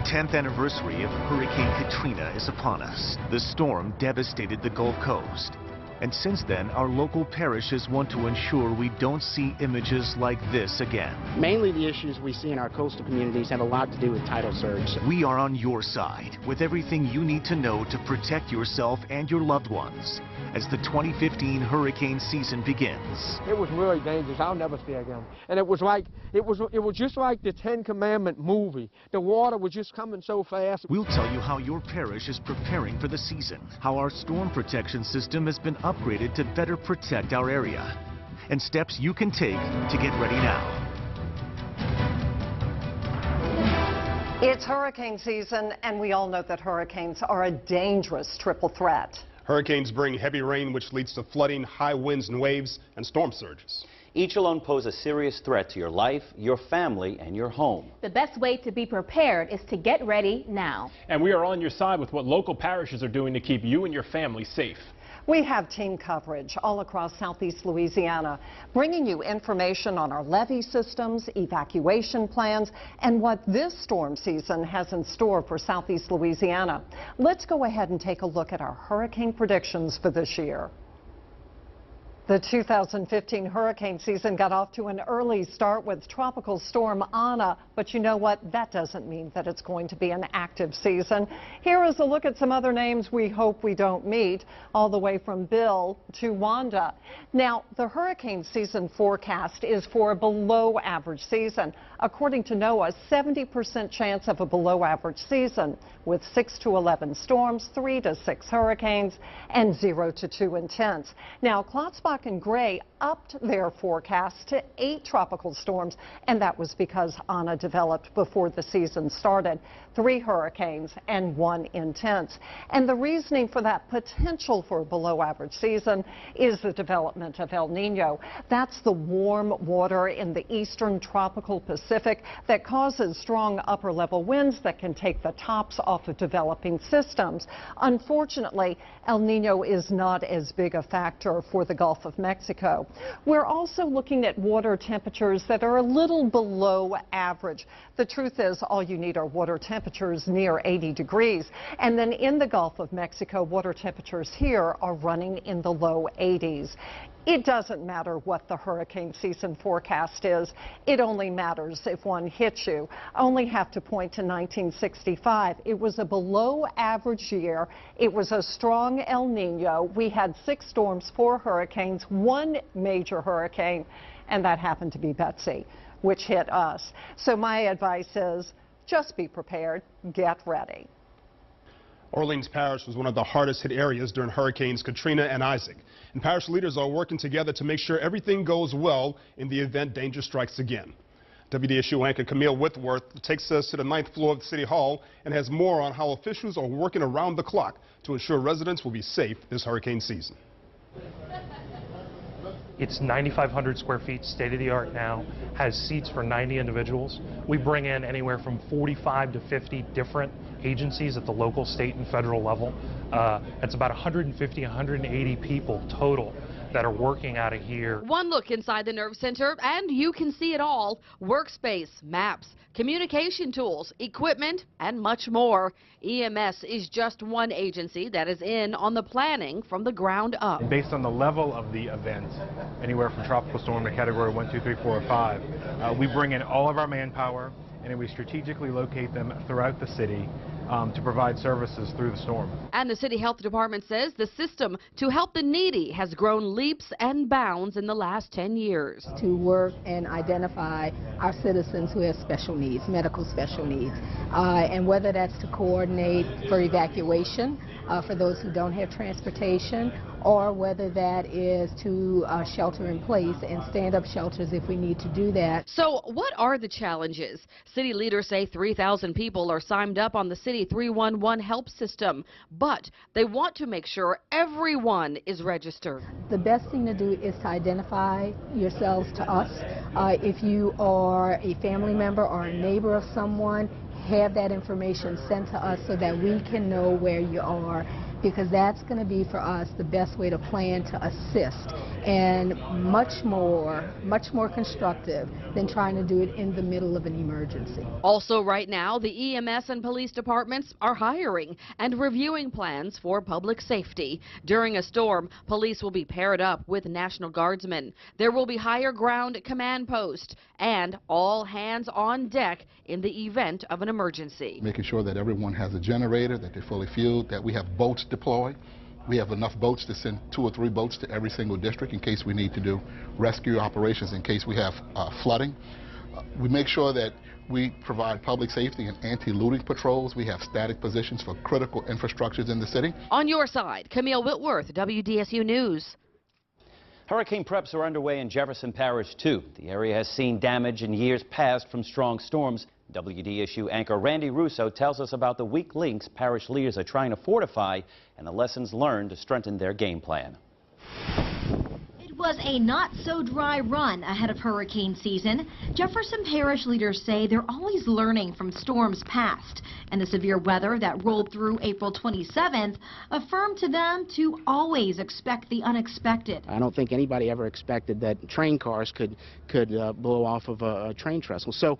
10th anniversary of Hurricane Katrina is upon us. The storm devastated the Gulf Coast. And since then, our local parishes want to ensure we don't see images like this again. Mainly the issues we see in our coastal communities have a lot to do with tidal surge. We are on your side with everything you need to know to protect yourself and your loved ones as the 2015 hurricane season begins. It was really dangerous. I'll never see it again. And it was just like the Ten Commandment movie. The water was just coming so fast. We'll tell you how your parish is preparing for the season, how our storm protection system has been upgraded to better protect our area, and steps you can take to get ready now. It's hurricane season, and we all know that hurricanes are a dangerous triple threat. Hurricanes bring heavy rain, which leads to flooding, high winds and waves, and storm surges. Each alone pose a serious threat to your life, your family, and your home. The best way to be prepared is to get ready now. And we are on your side with what local parishes are doing to keep you and your family safe. We have team coverage all across southeast Louisiana, bringing you information on our levee systems, evacuation plans, and what this storm season has in store for southeast Louisiana. Let's go ahead and take a look at our hurricane predictions for this year. The 2015 hurricane season got off to an early start with Tropical Storm Ana, but you know what? That doesn't mean that it's going to be an active season. Here is a look at some other names we hope we don't meet, all the way from Bill to Wanda. Now, the hurricane season forecast is for a below average season. According to NOAA, 70% chance of a below average season with 6 to 11 storms, 3 to 6 hurricanes, and 0 to 2 intense. Now, Klotzbach and Gray upped their forecast to 8 tropical storms, and that was because Ana developed before the season started. 3 hurricanes and 1 intense. And the reasoning for that potential for a below average season is the development of El Nino. That's the warm water in the eastern tropical Pacific that causes strong upper level winds that can take the tops off of developing systems. Unfortunately, El Nino is not as big a factor for the Gulf of Mexico. We're also looking at water temperatures that are a little below average. The truth is, all you need are water temperatures near 80 degrees. And then in the Gulf of Mexico, water temperatures here are running in the low 80s. It doesn't matter what the hurricane season forecast is. It only matters if one hits you. I only have to point to 1965. It was a below average year. It was a strong El Nino. We had 6 storms, 4 hurricanes, 1 major hurricane, and that happened to be Betsy, which hit us. So my advice is just be prepared, get ready. Orleans Parish was one of the hardest hit areas during Hurricanes Katrina and Isaac. And parish leaders are working together to make sure everything goes well in the event danger strikes again. WDSU anchor Camille Whitworth takes us to the 9th floor of City Hall and has more on how officials are working around the clock to ensure residents will be safe this hurricane season. It's 9,500 square feet, state-of-the-art now, has seats for 90 individuals. We bring in anywhere from 45 to 50 different agencies at the local, state, and federal level. It's about 150, 180 people total that are working out of here. One look inside the Nerve Center and you can see it all. Workspace, maps, communication tools, equipment, and much more. EMS is just one agency that is in on the planning from the ground up. Based on the level of the event, anywhere from tropical storm to category 1, 2, 3, 4, or 5, we bring in all of our manpower and we strategically locate them throughout the city to provide services through the storm. And the city health department says the system to help the needy has grown leaps and bounds in the last 10 years. To work and identify our citizens who have special needs, medical special needs, and whether that's to coordinate for evacuation for those who don't have transportation, or whether that is to shelter in place and stand up shelters if we need to do that. So what are the challenges? City leaders say 3,000 people are signed up on the City 311 help system, but they want to make sure everyone is registered. The best thing to do is to identify yourselves to us. If you are a family member or a neighbor of someone, have that information sent to us so that we can know where you are because that's going to be for us the best way to plan to assist, and much more constructive than trying to do it in the middle of an emergency. Also right now, the EMS and police departments are hiring and reviewing plans for public safety. During a storm, police will be paired up with National Guardsmen. There will be higher ground command post and all hands on deck in the event of an emergency. Making sure that everyone has a generator, that they're fully fueled, that we have boats deployed. We have enough boats to send 2 or 3 boats to every single district in case we need to do rescue operations, in case we have flooding. We make sure that we provide public safety and anti-looting patrols. We have static positions for critical infrastructures in the city. On your side, Camille Whitworth, WDSU News. Hurricane preps are underway in Jefferson Parish, too. The area has seen damage in years past from strong storms. WDSU anchor Randy Russo tells us about the weak links parish leaders are trying to fortify and the lessons learned to strengthen their game plan. It was a not-so-dry run ahead of hurricane season. Jefferson Parish leaders say they're always learning from storms past, and the severe weather that rolled through April 27th affirmed to them to always expect the unexpected. I don't think anybody ever expected that train cars could blow off of a train trestle. So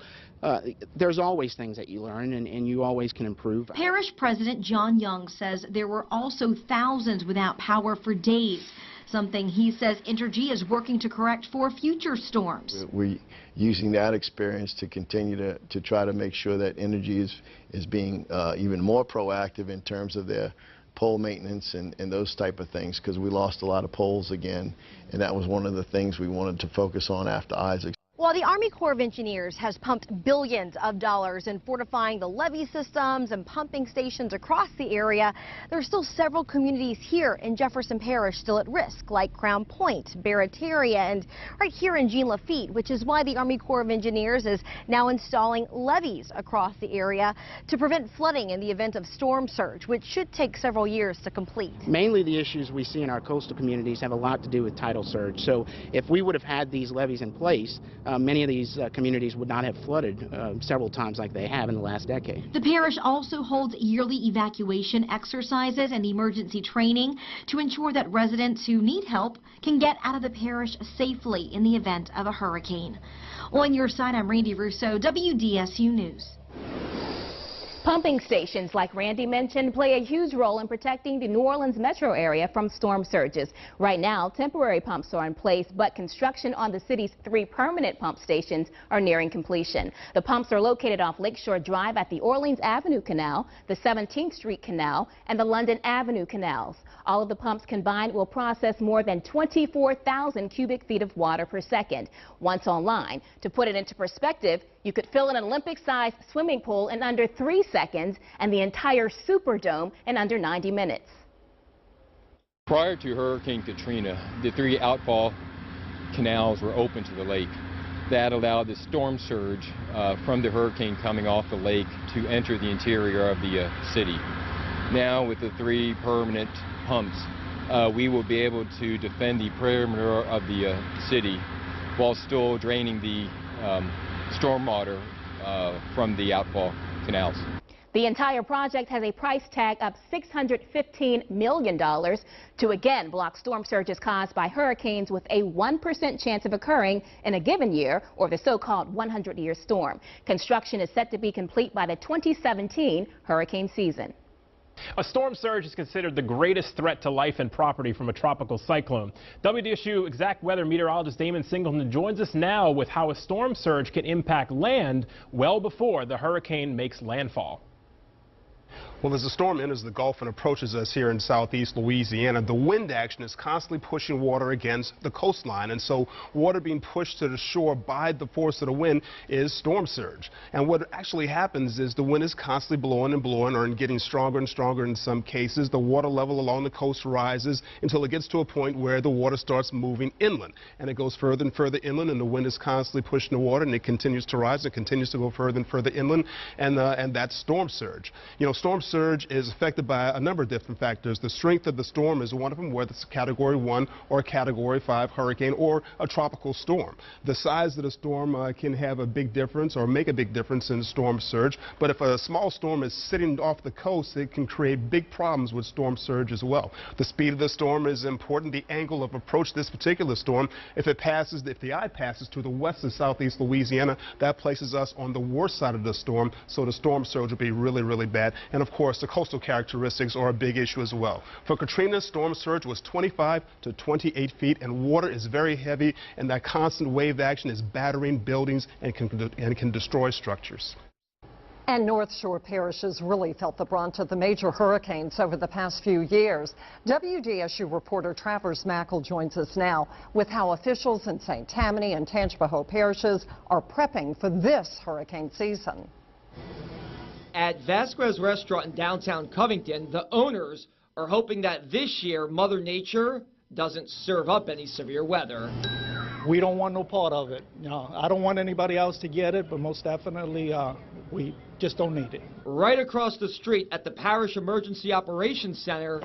there's always things that you learn, and you always can improve. Parish President John Young says there were also thousands without power for days, something he says Entergy is working to correct for future storms. We're using that experience to continue to try to make sure that Entergy is being even more proactive in terms of their pole maintenance and those type of things, because we lost a lot of poles again, and that was one of the things we wanted to focus on after Isaac. While the Army Corps of Engineers has pumped billions of dollars in fortifying the levee systems and pumping stations across the area, there are still several communities here in Jefferson Parish still at risk, like Crown Point, Barataria, and right here in Jean Lafitte, which is why the Army Corps of Engineers is now installing levees across the area to prevent flooding in the event of storm surge, which should take several years to complete. Mainly the issues we see in our coastal communities have a lot to do with tidal surge. So if we would have had these levees in place, many of these communities would not have flooded several times like they have in the last decade. The parish also holds yearly evacuation exercises and emergency training to ensure that residents who need help can get out of the parish safely in the event of a hurricane. On your side, I'm Randy Russo, WDSU News. Pumping stations, like Randy mentioned, play a huge role in protecting the New Orleans metro area from storm surges. Right now, temporary pumps are in place, but construction on the city's 3 permanent pump stations are nearing completion. The pumps are located off Lakeshore Drive at the Orleans Avenue Canal, the 17th Street Canal, and the London Avenue Canals. All of the pumps combined will process more than 24,000 cubic feet of water per second. Once online, to put it into perspective, you could fill an Olympic-sized swimming pool in under 3 seconds and the entire Superdome in under 90 minutes. Prior to Hurricane Katrina, the 3 outfall canals were open to the lake. That allowed the storm surge from the hurricane coming off the lake to enter the interior of the city. Now, with the 3 permanent pumps, we will be able to defend the perimeter of the city while still draining the stormwater from the outfall canals. The entire project has a price tag of $615 million to again block storm surges caused by hurricanes with a 1% chance of occurring in a given year, or the so-called 100-year storm. Construction is set to be complete by the 2017 hurricane season. A storm surge is considered the greatest threat to life and property from a tropical cyclone. WDSU exact weather meteorologist Damon Singleton joins us now with how a storm surge can impact land well before the hurricane makes landfall. Well, as the storm enters the Gulf and approaches us here in southeast Louisiana, the wind action is constantly pushing water against the coastline, and so water being pushed to the shore by the force of the wind is storm surge. And what actually happens is the wind is constantly blowing and blowing, or getting stronger and stronger in some cases. The water level along the coast rises until it gets to a point where the water starts moving inland, and it goes further and further inland, and the wind is constantly pushing the water, and it continues to rise. It continues to go further and further inland, and that's storm surge. You know, storm surge is affected by a number of different factors. The strength of the storm is one of them, whether it's a Category 1 or a Category 5 hurricane or a tropical storm. The size of the storm can have a big difference or make a big difference in storm surge, but if a small storm is sitting off the coast, it can create big problems with storm surge as well. The speed of the storm is important. The angle of approach this particular storm, if the eye passes to the west and southeast Louisiana, that places us on the worst side of the storm, so the storm surge will be really, really bad. And of course, the coastal characteristics are a big issue as well. For Katrina, storm surge was 25 to 28 feet, and water is very heavy, and that constant wave action is battering buildings and can destroy structures. And North Shore parishes really felt the brunt of the major hurricanes over the past few years. WDSU reporter Travers Mackel joins us now with how officials in St. Tammany and Tangipahoa parishes are prepping for this hurricane season. At Vasquez Restaurant in downtown Covington, the owners are hoping that this year Mother Nature doesn't serve up any severe weather. We don't want no part of it. I don't want anybody else to get it, but most definitely we just don't need it. Right across the street at the Parish Emergency Operations Center,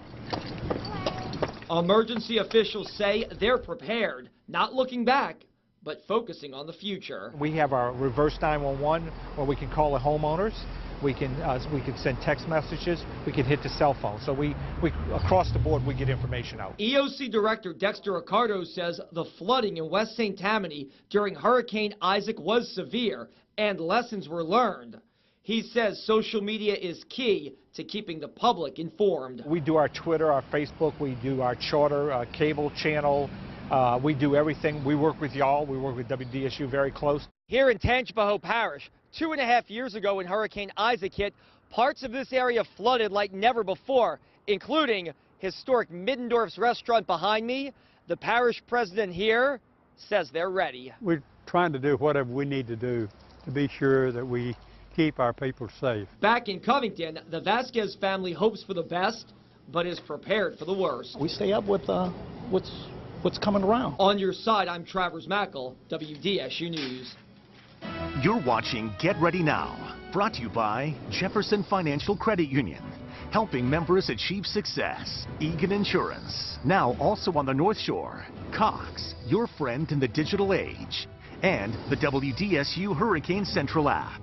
emergency officials say they're prepared, not looking back, but focusing on the future. We have our reverse 911 where we can call the homeowners. We can send text messages. We can hit the cell phone. So we across the board we get information out. EOC Director Dexter Ricardo says the flooding in West St. Tammany during Hurricane Isaac was severe and lessons were learned. He says social media is key to keeping the public informed. We do our Twitter, our Facebook, we do our charter, cable channel. We do everything. We work with y'all. We work with WDSU very close. Here in Tangipahoa Parish, 2.5 years ago when Hurricane Isaac hit, parts of this area flooded like never before, including historic Middendorf's restaurant behind me. The parish president here says they're ready. We're trying to do whatever we need to do to be sure that we keep our people safe. Back in Covington, the Vasquez family hopes for the best, but is prepared for the worst. We stay up with what's coming around. On your side, I'm Travers Mackel, WDSU News. You're watching Get Ready Now, brought to you by Jefferson Financial Credit Union, helping members achieve success. Egan Insurance, now also on the North Shore. Cox, your friend in the digital age. And the WDSU Hurricane Central app.